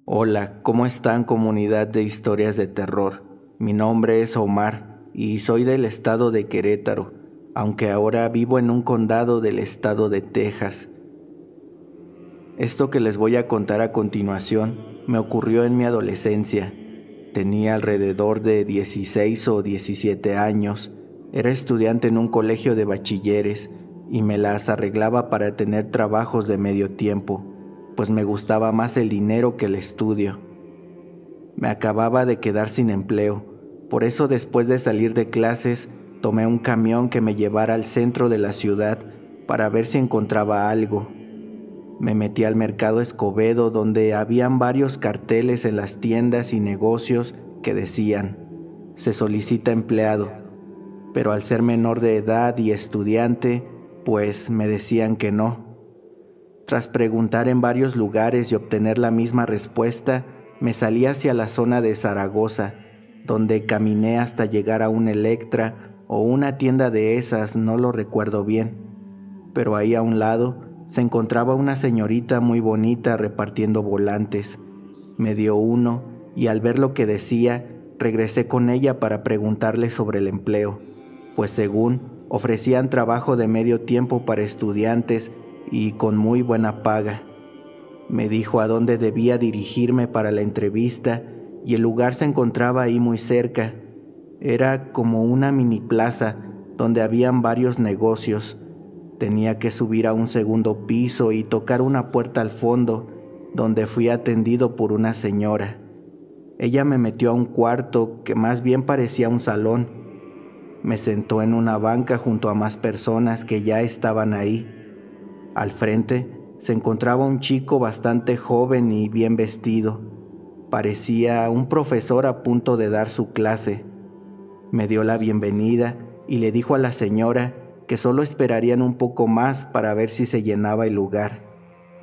Hola, ¿cómo están, comunidad de historias de terror? Mi nombre es Omar y soy del estado de Querétaro, aunque ahora vivo en un condado del estado de Texas. Esto que les voy a contar a continuación me ocurrió en mi adolescencia. Tenía alrededor de 16 o 17 años, era estudiante en un colegio de bachilleres y me las arreglaba para tener trabajos de medio tiempo, pues me gustaba más el dinero que el estudio. Me acababa de quedar sin empleo, por eso después de salir de clases tomé un camión que me llevara al centro de la ciudad para ver si encontraba algo. Me metí al mercado Escobedo, donde habían varios carteles en las tiendas y negocios que decían: se solicita empleado, pero al ser menor de edad y estudiante, pues me decían que no. Tras preguntar en varios lugares y obtener la misma respuesta, me salí hacia la zona de Zaragoza, donde caminé hasta llegar a un Electra o una tienda de esas, no lo recuerdo bien, pero ahí a un lado se encontraba una señorita muy bonita repartiendo volantes. Me dio uno y al ver lo que decía, regresé con ella para preguntarle sobre el empleo, pues según ofrecían trabajo de medio tiempo para estudiantes y con muy buena paga. Me dijo a dónde debía dirigirme para la entrevista y el lugar se encontraba ahí muy cerca. Era como una mini plaza donde habían varios negocios. Tenía que subir a un segundo piso y tocar una puerta al fondo, donde fui atendido por una señora. Ella me metió a un cuarto que más bien parecía un salón. Me sentó en una banca junto a más personas que ya estaban ahí. Al frente se encontraba un chico bastante joven y bien vestido. Parecía un profesor a punto de dar su clase. Me dio la bienvenida y le dijo a la señora que solo esperarían un poco más para ver si se llenaba el lugar.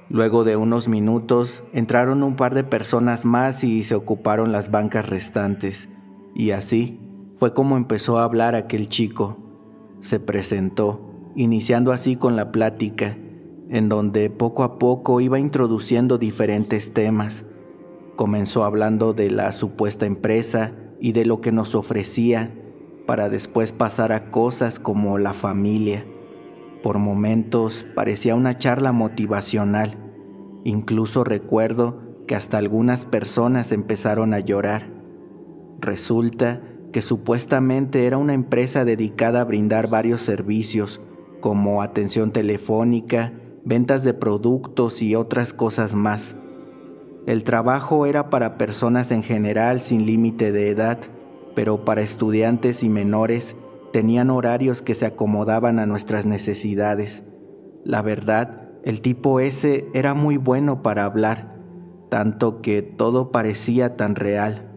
Luego de unos minutos entraron un par de personas más y se ocuparon las bancas restantes. Y así fue como empezó a hablar aquel chico. Se presentó, iniciando así con la plática, en donde poco a poco iba introduciendo diferentes temas. Comenzó hablando de la supuesta empresa y de lo que nos ofrecía, para después pasar a cosas como la familia. Por momentos parecía una charla motivacional. Incluso recuerdo que hasta algunas personas empezaron a llorar. Resulta que supuestamente era una empresa dedicada a brindar varios servicios, como atención telefónica, ventas de productos y otras cosas más. El trabajo era para personas en general sin límite de edad, pero para estudiantes y menores tenían horarios que se acomodaban a nuestras necesidades. La verdad, el tipo ese era muy bueno para hablar, tanto que todo parecía tan real.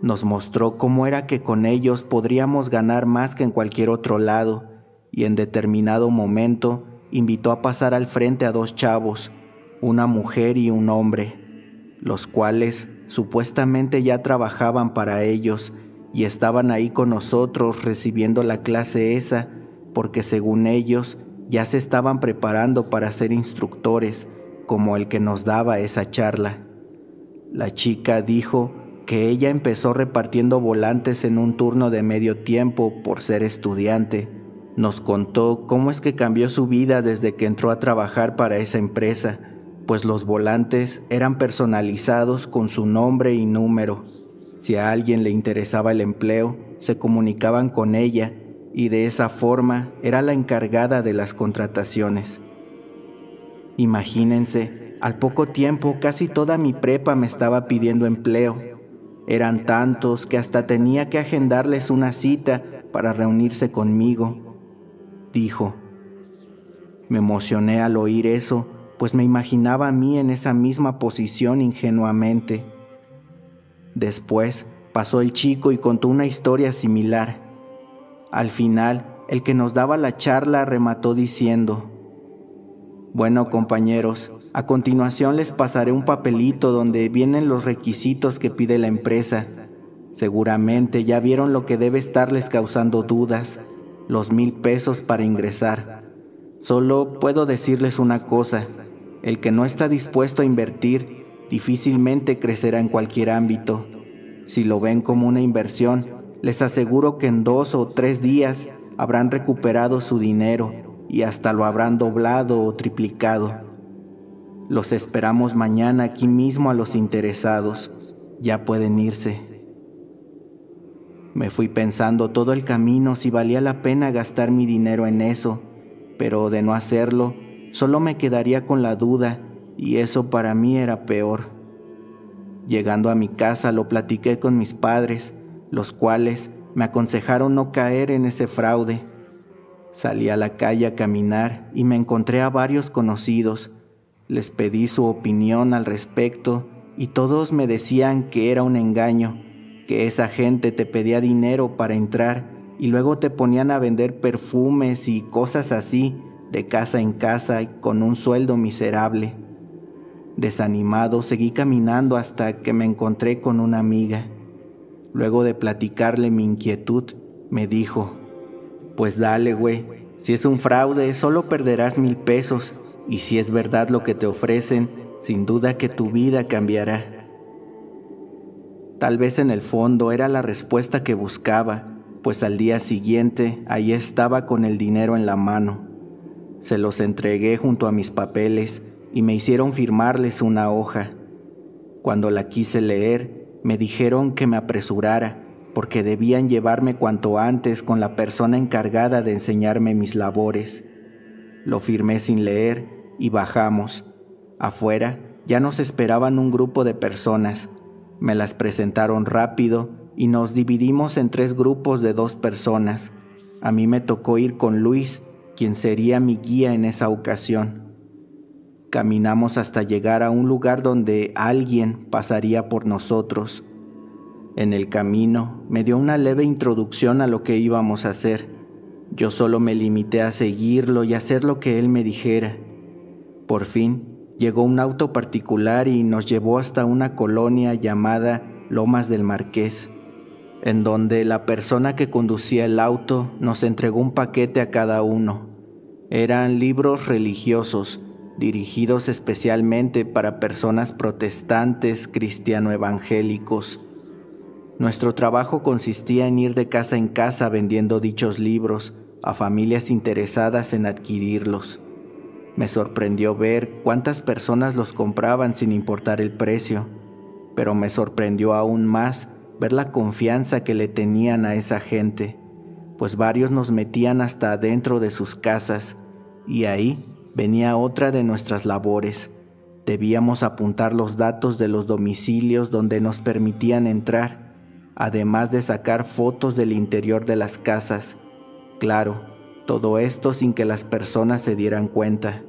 Nos mostró cómo era que con ellos podríamos ganar más que en cualquier otro lado, y en determinado momento invitó a pasar al frente a dos chavos, una mujer y un hombre, los cuales supuestamente ya trabajaban para ellos y estaban ahí con nosotros recibiendo la clase esa, porque según ellos ya se estaban preparando para ser instructores, como el que nos daba esa charla. La chica dijo que ella empezó repartiendo volantes en un turno de medio tiempo por ser estudiante. Nos contó cómo es que cambió su vida desde que entró a trabajar para esa empresa, pues los volantes eran personalizados con su nombre y número. Si a alguien le interesaba el empleo, se comunicaban con ella y de esa forma era la encargada de las contrataciones. Imagínense, al poco tiempo casi toda mi prepa me estaba pidiendo empleo. Eran tantos que hasta tenía que agendarles una cita para reunirse conmigo, dijo. Me emocioné al oír eso, pues me imaginaba a mí en esa misma posición ingenuamente. Después pasó el chico y contó una historia similar. Al final, el que nos daba la charla remató diciendo: bueno, compañeros, a continuación les pasaré un papelito donde vienen los requisitos que pide la empresa. Seguramente ya vieron lo que debe estarles causando dudas, los 1,000 pesos para ingresar. Solo puedo decirles una cosa: el que no está dispuesto a invertir difícilmente crecerá en cualquier ámbito. Si lo ven como una inversión, les aseguro que en 2 o 3 días habrán recuperado su dinero y hasta lo habrán doblado o triplicado. Los esperamos mañana aquí mismo a los interesados. Ya pueden irse. Me fui pensando todo el camino si valía la pena gastar mi dinero en eso, pero de no hacerlo, solo me quedaría con la duda, y eso para mí era peor. Llegando a mi casa lo platiqué con mis padres, los cuales me aconsejaron no caer en ese fraude. Salí a la calle a caminar y me encontré a varios conocidos. Les pedí su opinión al respecto y todos me decían que era un engaño, que esa gente te pedía dinero para entrar y luego te ponían a vender perfumes y cosas así de casa en casa y con un sueldo miserable. Desanimado, seguí caminando hasta que me encontré con una amiga. Luego de platicarle mi inquietud, me dijo: pues dale, güey, si es un fraude, solo perderás 1,000 pesos, y si es verdad lo que te ofrecen, sin duda que tu vida cambiará. Tal vez en el fondo era la respuesta que buscaba, pues al día siguiente ahí estaba con el dinero en la mano. Se los entregué junto a mis papeles y me hicieron firmarles una hoja. Cuando la quise leer, me dijeron que me apresurara, porque debían llevarme cuanto antes con la persona encargada de enseñarme mis labores. Lo firmé sin leer y bajamos. Afuera ya nos esperaban un grupo de personas. Me las presentaron rápido y nos dividimos en 3 grupos de 2 personas. A mí me tocó ir con Luis, quien sería mi guía en esa ocasión. Caminamos hasta llegar a un lugar donde alguien pasaría por nosotros. En el camino me dio una leve introducción a lo que íbamos a hacer. Yo solo me limité a seguirlo y hacer lo que él me dijera. Por fin llegó un auto particular y nos llevó hasta una colonia llamada Lomas del Marqués, en donde la persona que conducía el auto nos entregó un paquete a cada uno. Eran libros religiosos, dirigidos especialmente para personas protestantes cristiano-evangélicos. Nuestro trabajo consistía en ir de casa en casa vendiendo dichos libros a familias interesadas en adquirirlos. Me sorprendió ver cuántas personas los compraban sin importar el precio, pero me sorprendió aún más ver la confianza que le tenían a esa gente, pues varios nos metían hasta adentro de sus casas, y ahí venía otra de nuestras labores. Debíamos apuntar los datos de los domicilios donde nos permitían entrar, además de sacar fotos del interior de las casas. Claro, todo esto sin que las personas se dieran cuenta.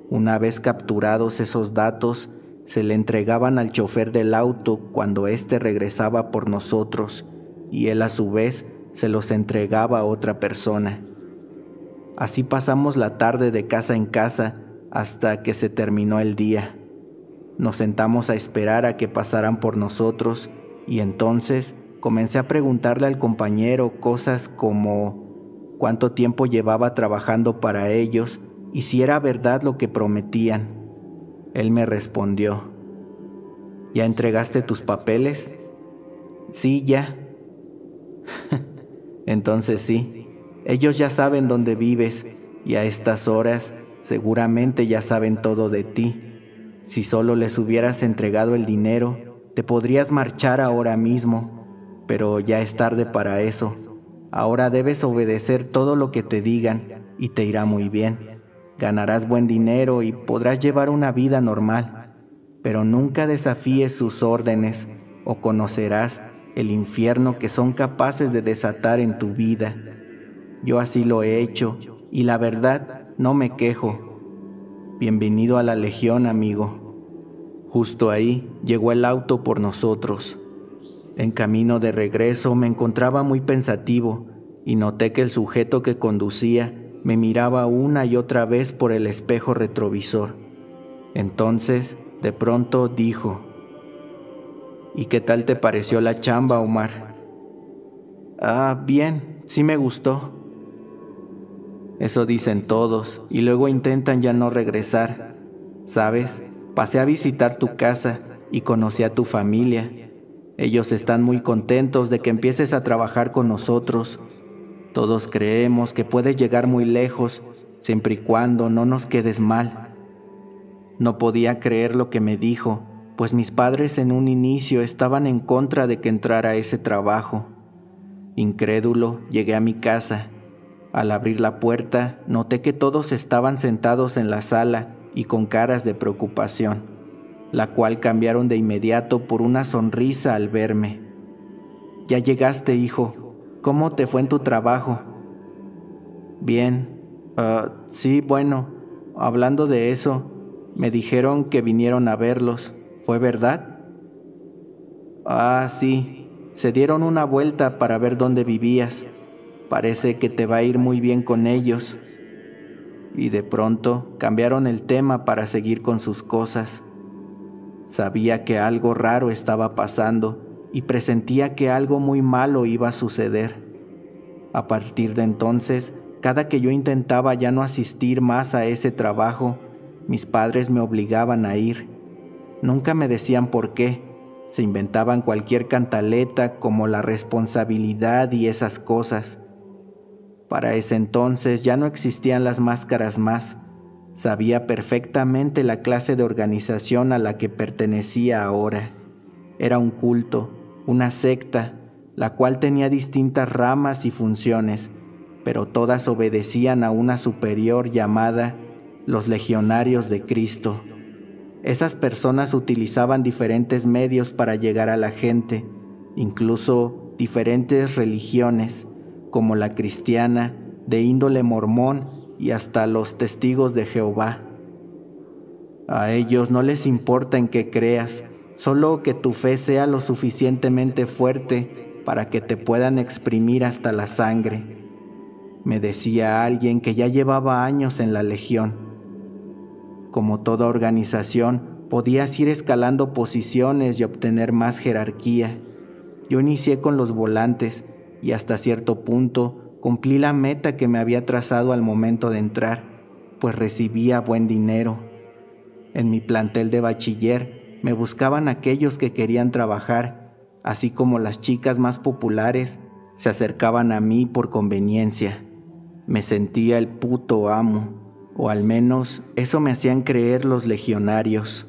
Una vez capturados esos datos, se le entregaban al chofer del auto cuando éste regresaba por nosotros, y él a su vez se los entregaba a otra persona. Así pasamos la tarde de casa en casa hasta que se terminó el día. Nos sentamos a esperar a que pasaran por nosotros y entonces comencé a preguntarle al compañero cosas como cuánto tiempo llevaba trabajando para ellos y si era verdad lo que prometían. Él me respondió: ¿ya entregaste tus papeles? Sí, ya. Entonces sí, ellos ya saben dónde vives y a estas horas seguramente ya saben todo de ti. Si solo les hubieras entregado el dinero, te podrías marchar ahora mismo, pero ya es tarde para eso. Ahora debes obedecer todo lo que te digan y te irá muy bien. Ganarás buen dinero y podrás llevar una vida normal, pero nunca desafíes sus órdenes o conocerás el infierno que son capaces de desatar en tu vida. Yo así lo he hecho y la verdad no me quejo. Bienvenido a la Legión, amigo. Justo ahí llegó el auto por nosotros. En camino de regreso me encontraba muy pensativo y noté que el sujeto que conducía me miraba una y otra vez por el espejo retrovisor. Entonces, de pronto dijo: ¿y qué tal te pareció la chamba, Omar? Ah, bien, sí me gustó. Eso dicen todos y luego intentan ya no regresar. ¿Sabes? Pasé a visitar tu casa y conocí a tu familia. Ellos están muy contentos de que empieces a trabajar con nosotros. Todos creemos que puedes llegar muy lejos, siempre y cuando no nos quedes mal. No podía creer lo que me dijo, pues mis padres en un inicio estaban en contra de que entrara a ese trabajo. Incrédulo, llegué a mi casa. Al abrir la puerta, noté que todos estaban sentados en la sala y con caras de preocupación, la cual cambiaron de inmediato por una sonrisa al verme. «Ya llegaste, hijo. ¿Cómo te fue en tu trabajo?» «Bien. Sí, bueno, hablando de eso, me dijeron que vinieron a verlos. ¿Fue verdad?» «Ah, sí. Se dieron una vuelta para ver dónde vivías. Parece que te va a ir muy bien con ellos». Y de pronto cambiaron el tema para seguir con sus cosas. Sabía que algo raro estaba pasando y presentía que algo muy malo iba a suceder. A partir de entonces, cada que yo intentaba ya no asistir más a ese trabajo, mis padres me obligaban a ir. Nunca me decían por qué. Se inventaban cualquier cantaleta como la responsabilidad y esas cosas. Para ese entonces ya no existían las máscaras más. Sabía perfectamente la clase de organización a la que pertenecía ahora. Era un culto, una secta, la cual tenía distintas ramas y funciones, pero todas obedecían a una superior llamada los Legionarios de Cristo. Esas personas utilizaban diferentes medios para llegar a la gente, incluso diferentes religiones, como la cristiana, de índole mormón y hasta los testigos de Jehová. A ellos no les importa en qué creas, solo que tu fe sea lo suficientemente fuerte para que te puedan exprimir hasta la sangre. Me decía alguien que ya llevaba años en la Legión. Como toda organización, podías ir escalando posiciones y obtener más jerarquía. Yo inicié con los volantes y hasta cierto punto cumplí la meta que me había trazado al momento de entrar, pues recibía buen dinero. En mi plantel de bachiller me buscaban aquellos que querían trabajar, así como las chicas más populares se acercaban a mí por conveniencia. Me sentía el puto amo, o al menos eso me hacían creer los legionarios,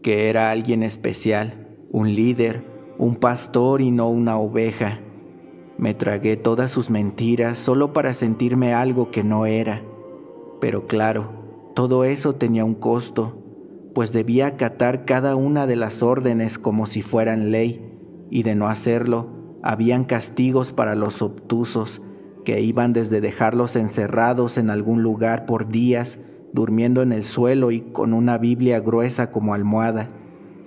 que era alguien especial, un líder, un pastor y no una oveja. Me tragué todas sus mentiras solo para sentirme algo que no era. Pero claro, todo eso tenía un costo, pues debía acatar cada una de las órdenes como si fueran ley, y de no hacerlo, habían castigos para los obtusos, que iban desde dejarlos encerrados en algún lugar por días, durmiendo en el suelo y con una Biblia gruesa como almohada,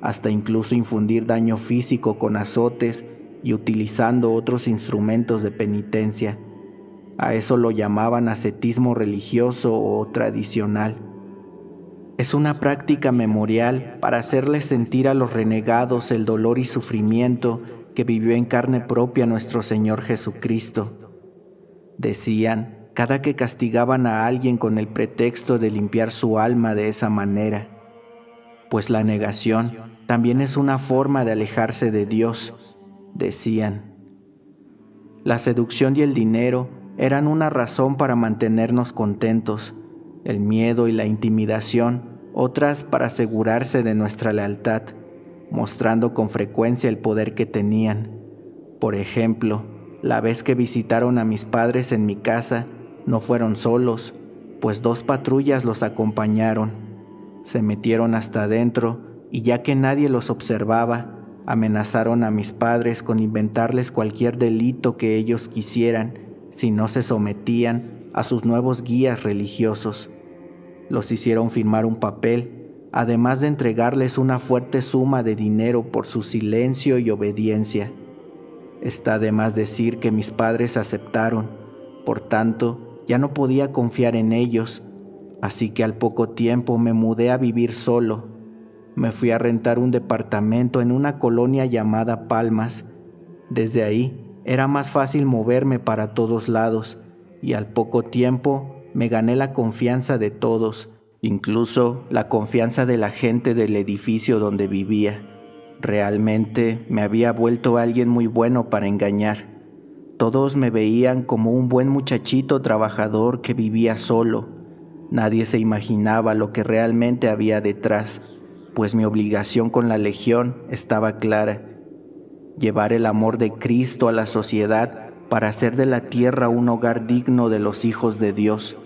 hasta incluso infundir daño físico con azotes y utilizando otros instrumentos de penitencia. A eso lo llamaban ascetismo religioso o tradicional. Es una práctica memorial para hacerles sentir a los renegados el dolor y sufrimiento que vivió en carne propia nuestro Señor Jesucristo. Decían, cada que castigaban a alguien con el pretexto de limpiar su alma de esa manera, pues la negación también es una forma de alejarse de Dios, decían. La seducción y el dinero eran una razón para mantenernos contentos, el miedo y la intimidación, otras para asegurarse de nuestra lealtad, mostrando con frecuencia el poder que tenían. Por ejemplo, la vez que visitaron a mis padres en mi casa, no fueron solos, pues 2 patrullas los acompañaron. Se metieron hasta adentro y ya que nadie los observaba, amenazaron a mis padres con inventarles cualquier delito que ellos quisieran si no se sometían a sus nuevos guías religiosos. Los hicieron firmar un papel, además de entregarles una fuerte suma de dinero por su silencio y obediencia. Está de más decir que mis padres aceptaron, por tanto, ya no podía confiar en ellos, así que al poco tiempo me mudé a vivir solo. Me fui a rentar un departamento en una colonia llamada Palmas. Desde ahí era más fácil moverme para todos lados, y al poco tiempo me gané la confianza de todos, incluso la confianza de la gente del edificio donde vivía. Realmente me había vuelto alguien muy bueno para engañar. Todos me veían como un buen muchachito trabajador que vivía solo. Nadie se imaginaba lo que realmente había detrás, pues mi obligación con la Legión estaba clara: llevar el amor de Cristo a la sociedad para hacer de la tierra un hogar digno de los hijos de Dios.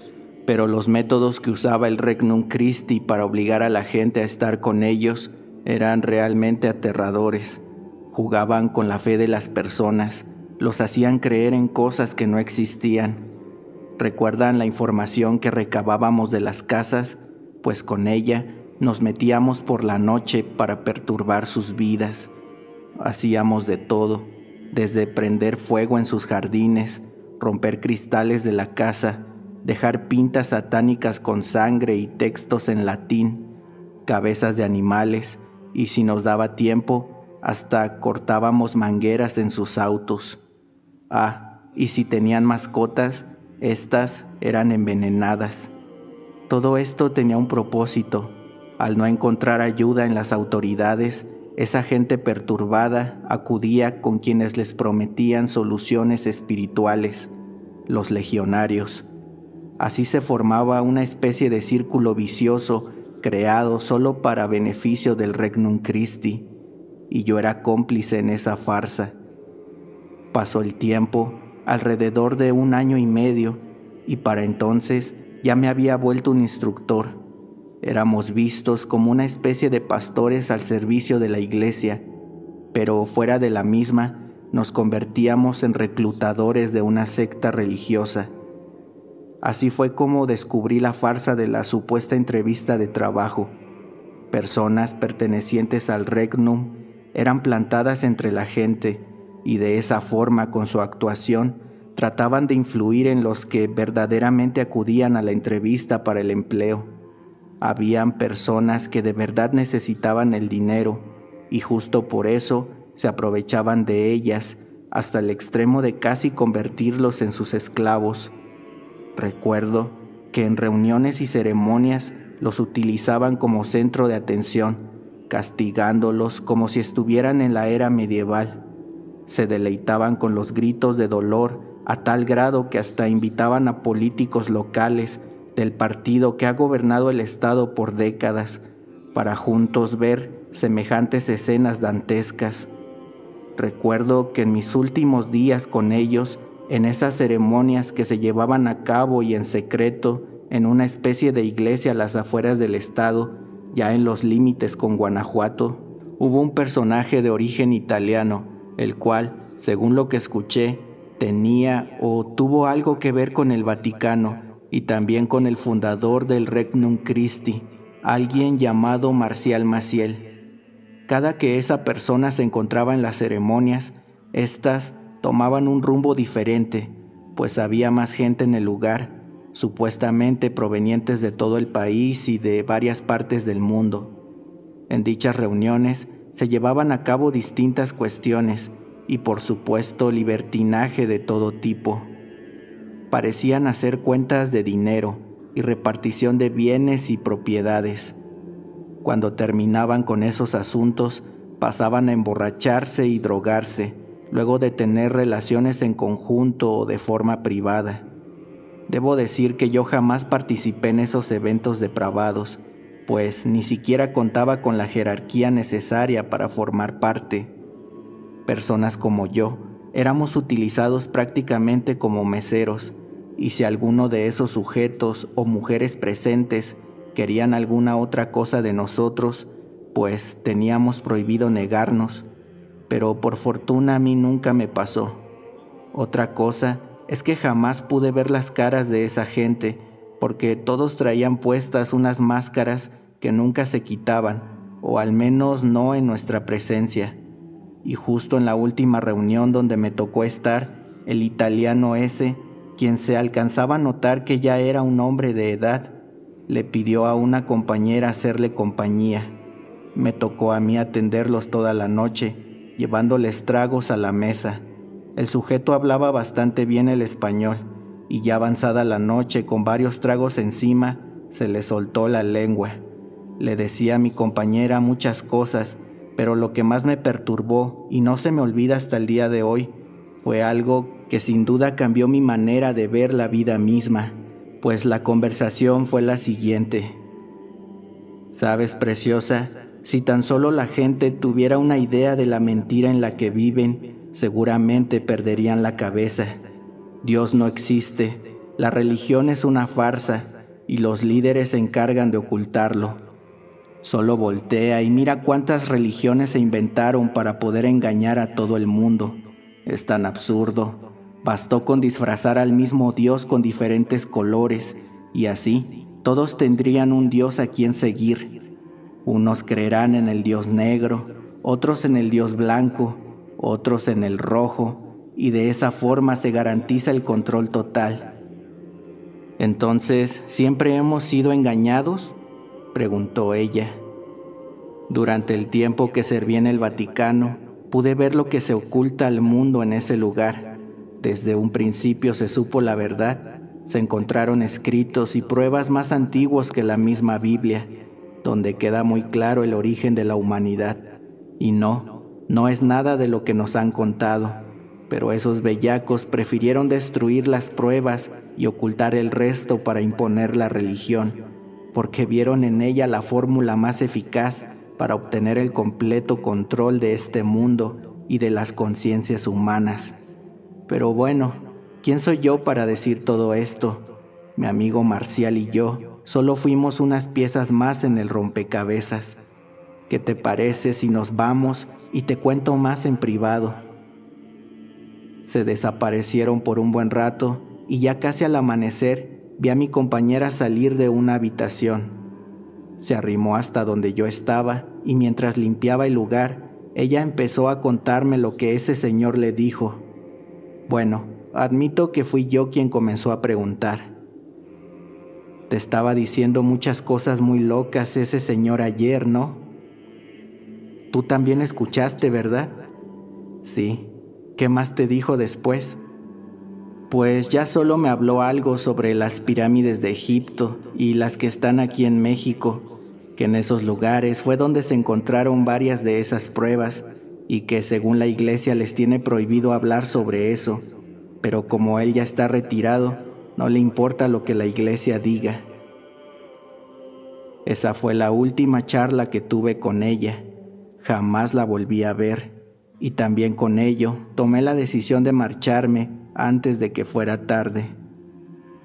Pero los métodos que usaba el Regnum Christi para obligar a la gente a estar con ellos eran realmente aterradores. Jugaban con la fe de las personas, los hacían creer en cosas que no existían. ¿Recuerdan la información que recabábamos de las casas? Pues con ella nos metíamos por la noche para perturbar sus vidas. Hacíamos de todo, desde prender fuego en sus jardines, romper cristales de la casa, dejar pintas satánicas con sangre y textos en latín, cabezas de animales, y si nos daba tiempo, hasta cortábamos mangueras en sus autos. Y si tenían mascotas, estas eran envenenadas. Todo esto tenía un propósito. Al no encontrar ayuda en las autoridades, esa gente perturbada acudía con quienes les prometían soluciones espirituales, los legionarios. Así se formaba una especie de círculo vicioso creado solo para beneficio del Regnum Christi, y yo era cómplice en esa farsa. Pasó el tiempo, alrededor de 1 año y medio, y para entonces ya me había vuelto un instructor. Éramos vistos como una especie de pastores al servicio de la iglesia, pero fuera de la misma nos convertíamos en reclutadores de una secta religiosa. Así fue como descubrí la farsa de la supuesta entrevista de trabajo. Personas pertenecientes al Regnum eran plantadas entre la gente y de esa forma, con su actuación, trataban de influir en los que verdaderamente acudían a la entrevista para el empleo. Habían personas que de verdad necesitaban el dinero y justo por eso se aprovechaban de ellas hasta el extremo de casi convertirlos en sus esclavos. Recuerdo que en reuniones y ceremonias los utilizaban como centro de atención, castigándolos como si estuvieran en la era medieval. Se deleitaban con los gritos de dolor a tal grado que hasta invitaban a políticos locales del partido que ha gobernado el estado por décadas para juntos ver semejantes escenas dantescas. Recuerdo que en mis últimos días con ellos, en esas ceremonias que se llevaban a cabo y en secreto en una especie de iglesia a las afueras del estado, ya en los límites con Guanajuato, hubo un personaje de origen italiano, el cual, según lo que escuché, tenía o tuvo algo que ver con el Vaticano y también con el fundador del Regnum Christi, alguien llamado Marcial Maciel. Cada que esa persona se encontraba en las ceremonias, éstas tomaban un rumbo diferente, pues había más gente en el lugar, supuestamente provenientes de todo el país y de varias partes del mundo. En dichas reuniones se llevaban a cabo distintas cuestiones y por supuesto libertinaje de todo tipo. Parecían hacer cuentas de dinero y repartición de bienes y propiedades. Cuando terminaban con esos asuntos, pasaban a emborracharse y drogarse, luego de tener relaciones en conjunto o de forma privada. Debo decir que yo jamás participé en esos eventos depravados, pues ni siquiera contaba con la jerarquía necesaria para formar parte. Personas como yo éramos utilizados prácticamente como meseros, y si alguno de esos sujetos o mujeres presentes querían alguna otra cosa de nosotros, pues teníamos prohibido negarnos, pero por fortuna a mí nunca me pasó. Otra cosa es que jamás pude ver las caras de esa gente, porque todos traían puestas unas máscaras que nunca se quitaban, o al menos no en nuestra presencia. Y justo en la última reunión donde me tocó estar, el italiano ese, quien se alcanzaba a notar que ya era un hombre de edad, le pidió a una compañera hacerle compañía. Me tocó a mí atenderlos toda la noche, llevándoles tragos a la mesa. El sujeto hablaba bastante bien el español, y ya avanzada la noche, con varios tragos encima, se le soltó la lengua. Le decía a mi compañera muchas cosas, pero lo que más me perturbó y no se me olvida hasta el día de hoy fue algo que sin duda cambió mi manera de ver la vida misma, pues la conversación fue la siguiente. ¿Sabes, preciosa? Si tan solo la gente tuviera una idea de la mentira en la que viven, seguramente perderían la cabeza. Dios no existe, la religión es una farsa y los líderes se encargan de ocultarlo. Solo voltea y mira cuántas religiones se inventaron para poder engañar a todo el mundo. Es tan absurdo. Bastó con disfrazar al mismo Dios con diferentes colores y así todos tendrían un Dios a quien seguir. Unos creerán en el Dios negro, otros en el Dios blanco, otros en el rojo, y de esa forma se garantiza el control total. ¿Entonces, siempre hemos sido engañados?, preguntó ella. Durante el tiempo que serví en el Vaticano, pude ver lo que se oculta al mundo en ese lugar. Desde un principio se supo la verdad. Se encontraron escritos y pruebas más antiguos que la misma Biblia, donde queda muy claro el origen de la humanidad. Y no es nada de lo que nos han contado, pero esos bellacos prefirieron destruir las pruebas y ocultar el resto para imponer la religión, porque vieron en ella la fórmula más eficaz para obtener el completo control de este mundo y de las conciencias humanas. Pero bueno, ¿quién soy yo para decir todo esto? Mi amigo Marcial y yo solo fuimos unas piezas más en el rompecabezas. ¿Qué te parece si nos vamos y te cuento más en privado? Se desaparecieron por un buen rato y ya casi al amanecer vi a mi compañera salir de una habitación. Se arrimó hasta donde yo estaba y mientras limpiaba el lugar, ella empezó a contarme lo que ese señor le dijo. Bueno, admito que fui yo quien comenzó a preguntar. Te estaba diciendo muchas cosas muy locas ese señor ayer, ¿no? Tú también escuchaste, ¿verdad? Sí. ¿Qué más te dijo después? Pues ya solo me habló algo sobre las pirámides de Egipto y las que están aquí en México, que en esos lugares fue donde se encontraron varias de esas pruebas y que según la iglesia les tiene prohibido hablar sobre eso, pero como él ya está retirado, no le importa lo que la iglesia diga. Esa fue la última charla que tuve con ella. Jamás la volví a ver y también con ello tomé la decisión de marcharme antes de que fuera tarde.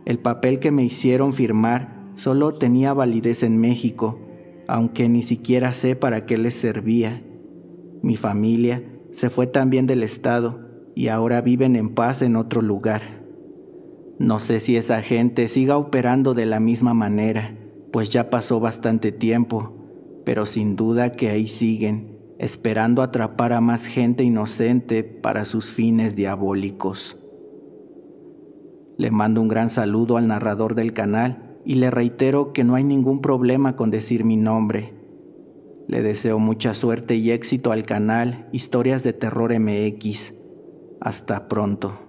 El papel que me hicieron firmar solo tenía validez en México, aunque ni siquiera sé para qué les servía. Mi familia se fue también del estado y ahora viven en paz en otro lugar. No sé si esa gente siga operando de la misma manera, pues ya pasó bastante tiempo, pero sin duda que ahí siguen, esperando atrapar a más gente inocente para sus fines diabólicos. Le mando un gran saludo al narrador del canal y le reitero que no hay ningún problema con decir mi nombre. Le deseo mucha suerte y éxito al canal Historias de Terror MX. Hasta pronto.